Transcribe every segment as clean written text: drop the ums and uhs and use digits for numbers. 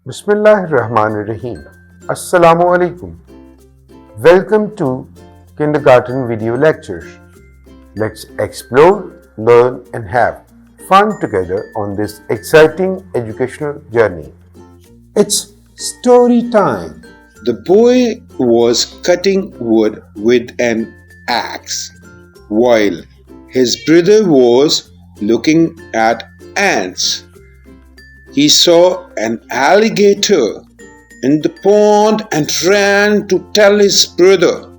Bismillahirrahmanirrahim. Assalamu alaikum. Welcome to Kindergarten Video Lectures. Let's explore, learn, and have fun together on this exciting educational journey. It's story time. The boy was cutting wood with an axe, while his brother was looking at ants. He saw an alligator in the pond and ran to tell his brother.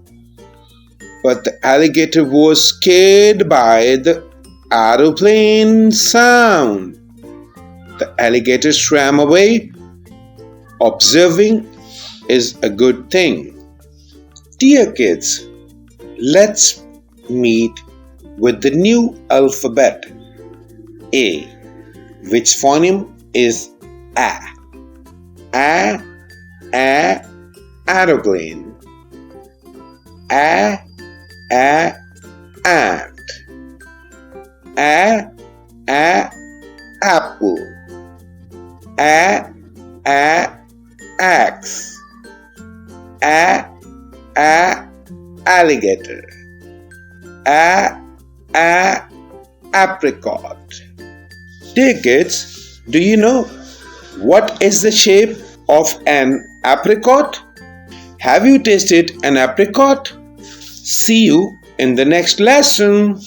But the alligator was scared by the aeroplane sound. The alligator swam away. Observing is a good thing. Dear kids, let's meet with the new alphabet. A. Which phoneme is A? A, aeroplane. A, ant. A, apple. A, axe. A, alligator. A, apricot. Dear kids, do you know what is the shape of an apricot? Have you tasted an apricot? See you in the next lesson.